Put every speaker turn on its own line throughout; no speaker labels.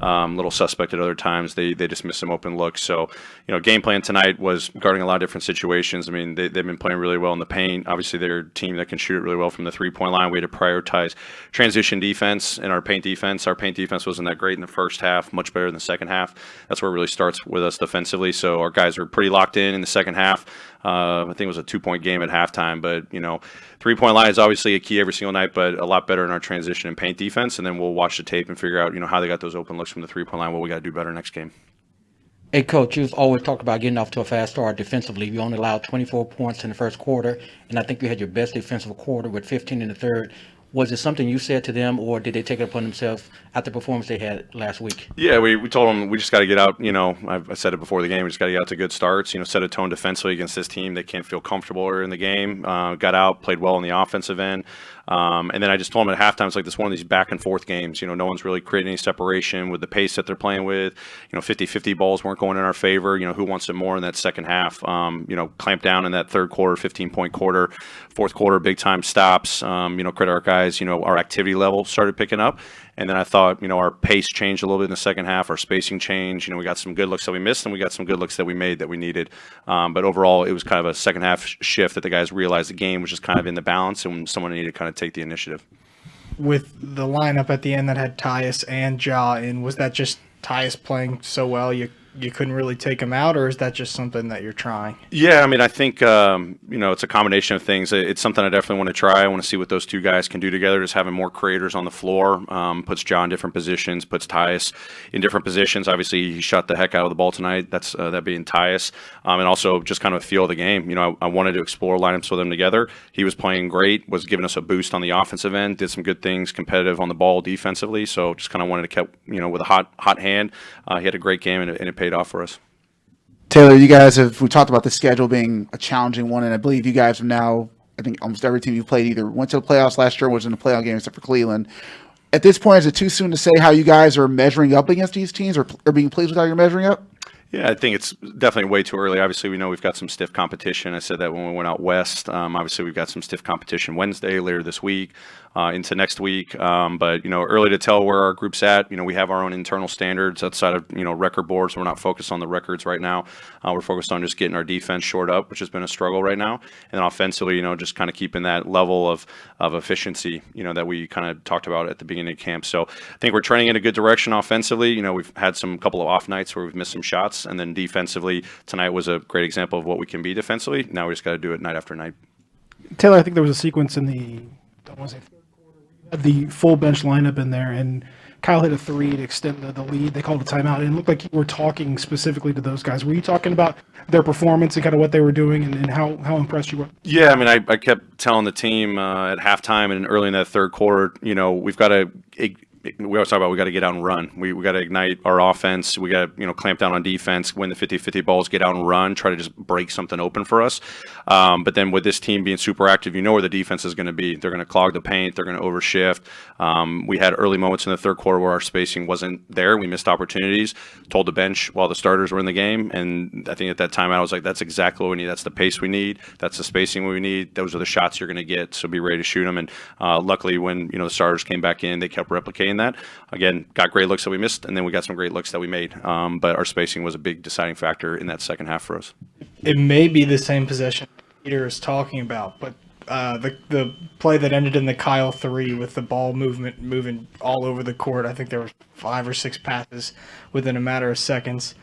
A little suspect at other times. They just missed some open looks. So, game plan tonight was guarding a lot of different situations. I mean, they've been playing really well in the paint. Obviously, they're a team that can shoot it really well from the three-point line. We had to prioritize transition defense and our paint defense. Our paint defense wasn't that great in the first half, much better in the second half. That's where it really starts with us defensively. So our guys were pretty locked in the second half. I think it was a 2-point game at halftime, but three-point line is obviously a key every single night, but a lot better in our transition and paint defense. And then we'll watch the tape and figure out how they got those open looks from the three-point line. What we got to do better next game.
Hey, Coach, you've always talked about getting off to a fast start defensively. You only allowed 24 points in the first quarter, and I think you had your best defensive quarter with 15 in the third. Was it something you said to them, or did they take it upon themselves after the performance they had last week?
Yeah, we told them we just got to get out. I said it before the game. We just got to get out to good starts. Set a tone defensively against this team. They can't feel comfortable in the game. Got out, played well on the offensive end. And then I just told them at halftime, it's like this one of these back and forth games. No one's really creating any separation with the pace that they're playing with. 50-50 balls weren't going in our favor. Who wants it more in that second half? Clamp down in that third quarter, 15-point quarter, fourth quarter, big time stops. Credit our guys. Our activity level started picking up. And then I thought, our pace changed a little bit in the second half. Our spacing changed. We got some good looks that we missed, and we got some good looks that we made that we needed. But overall, it was kind of a second half shift that the guys realized the game was just kind of in the balance, and someone needed to kind of take the initiative.
With the lineup at the end that had Tyus and Ja in, was that just Tyus playing so well you couldn't really take him out, or is that just something that you're trying?
Yeah, I mean, I think, it's a combination of things. It's something I definitely want to try. I want to see what those two guys can do together, just having more creators on the floor, puts John in different positions, puts Tyus in different positions. Obviously, he shot the heck out of the ball tonight. That's that being Tyus. And also just kind of a feel of the game. I wanted to explore lineups with them together. He was playing great, was giving us a boost on the offensive end, did some good things, competitive on the ball defensively. So just kind of wanted to keep, with a hot hand. He had a great game, and it paid off for us.
Taylor, we talked about the schedule being a challenging one, and I believe you guys have now, I think almost every team you played either went to the playoffs last year or was in the playoff game except for Cleveland. At this point, is it too soon to say how you guys are measuring up against these teams or being pleased with how you're measuring up?
Yeah, I think it's definitely way too early. Obviously, we know we've got some stiff competition. I said that when we went out west. Obviously, we've got some stiff competition Wednesday, later this week, into next week. But, early to tell where our group's at. We have our own internal standards outside of, record boards. So we're not focused on the records right now. We're focused on just getting our defense shored up, which has been a struggle right now. And then offensively, just kind of keeping that level of efficiency, that we kind of talked about at the beginning of camp. So I think we're trending in a good direction offensively. We've had some couple of off nights where we've missed some shots. And then defensively, tonight was a great example of what we can be defensively. Now we just got to do it night after night.
Taylor, I think there was a sequence in the third quarter. You had the full bench lineup in there, and Kyle hit a three to extend the lead. They called a timeout, and it looked like you were talking specifically to those guys. Were you talking about their performance and kind of what they were doing and how impressed you were?
Yeah, I mean, I kept telling the team at halftime and early in that third quarter, we've got to – we always talk about we got to get out and run. We got to ignite our offense. We got to clamp down on defense, win the 50-50 balls, get out and run, try to just break something open for us. But then with this team being super active, where the defense is going to be. They're going to clog the paint. They're going to overshift. We had early moments in the third quarter where our spacing wasn't there. We missed opportunities. Told the bench while the starters were in the game, and I think at that time I was like, that's exactly what we need. That's the pace we need. That's the spacing we need. Those are the shots you're going to get. So be ready to shoot them. And luckily, when the starters came back in, they kept replicating that. Again, got great looks that we missed, and then we got some great looks that we made. But our spacing was a big deciding factor in that second half for us.
It may be the same possession Peter is talking about, but the play that ended in the Kyle 3 with the ball moving all over the court, I think there were 5 or 6 passes within a matter of seconds.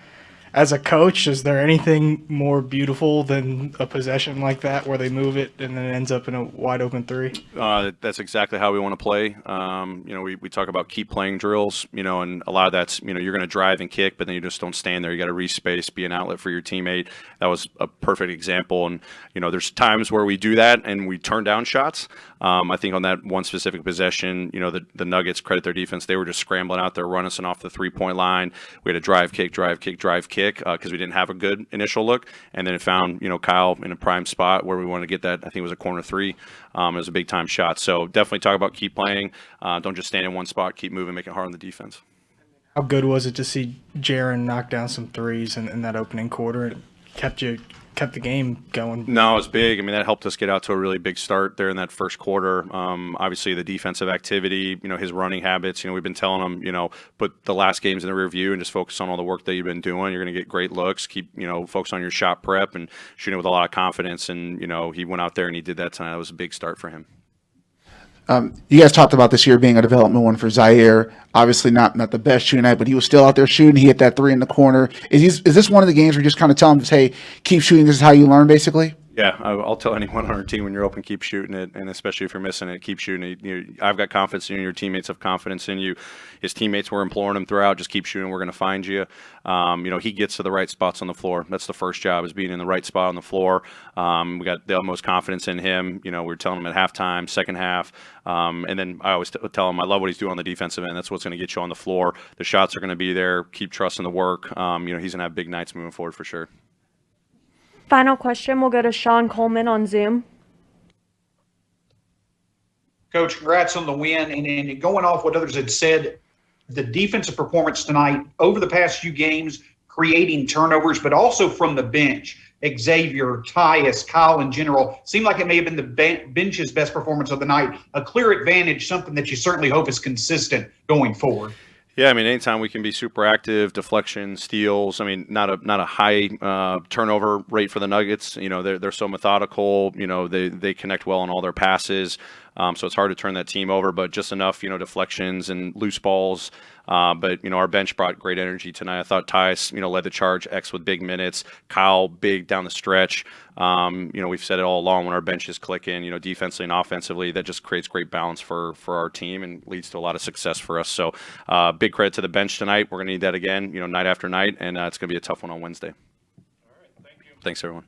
As a coach, is there anything more beautiful than a possession like that where they move it and then it ends up in a wide open 3?
That's exactly how we want to play. We talk about keep playing drills, and a lot of that's, you're going to drive and kick, but then you just don't stand there. You got to respace, be an outlet for your teammate. That was a perfect example. And, there's times where we do that and we turn down shots. I think on that one specific possession, the Nuggets, credit their defense. They were just scrambling out there, running us off the 3-point line. We had a drive, kick, because we didn't have a good initial look. And then it found, Kyle in a prime spot where we wanted to get that. I think it was a corner 3. It was a big time shot. So definitely talk about keep playing. Don't just stand in one spot, keep moving, make it hard on the defense.
How good was it to see Jaren knock down some threes in that opening quarter? It kept you kept the game going.
No, it's big. I mean, that helped us get out to a really big start there in that first quarter. Obviously, the defensive activity, his running habits. We've been telling him, put the last games in the rear view and just focus on all the work that you've been doing. You're going to get great looks. Keep, focus on your shot prep and shooting with a lot of confidence. And, he went out there and he did that tonight. That was a big start for him.
You guys talked about this year being a development one for Zaire. Obviously, not the best shooting night, but he was still out there shooting. He hit that three in the corner. Is this one of the games where you just kind of tell him, hey, keep shooting. This is how you learn, basically?
Yeah, I'll tell anyone on our team when you're open, keep shooting it, and especially if you're missing it, keep shooting it. I've got confidence in you. Your teammates have confidence in you. His teammates were imploring him throughout, just keep shooting. We're going to find you. He gets to the right spots on the floor. That's the first job, is being in the right spot on the floor. We got the utmost confidence in him. We were telling him at halftime, second half, and then I always tell him I love what he's doing on the defensive end. That's what's going to get you on the floor. The shots are going to be there. Keep trusting the work. He's going to have big nights moving forward for sure.
Final question will go to Sean Coleman on Zoom.
Coach, congrats on the win. And going off what others had said, the defensive performance tonight over the past few games, creating turnovers, but also from the bench. Xavier, Tyus, Kyle in general, seemed like it may have been the bench's best performance of the night. A clear advantage, something that you certainly hope is consistent going forward.
Yeah, I mean, anytime we can be super active, deflection, steals. I mean, not a high turnover rate for the Nuggets. They're so methodical. They connect well on all their passes. So it's hard to turn that team over, but just enough, deflections and loose balls. But our bench brought great energy tonight. I thought Tyus, led the charge, X with big minutes. Kyle, big down the stretch. We've said it all along, when our bench is clicking, defensively and offensively, that just creates great balance for our team and leads to a lot of success for us. So big credit to the bench tonight. We're going to need that again, night after night, and it's going to be a tough one on Wednesday.
All right, thank you.
Thanks, everyone.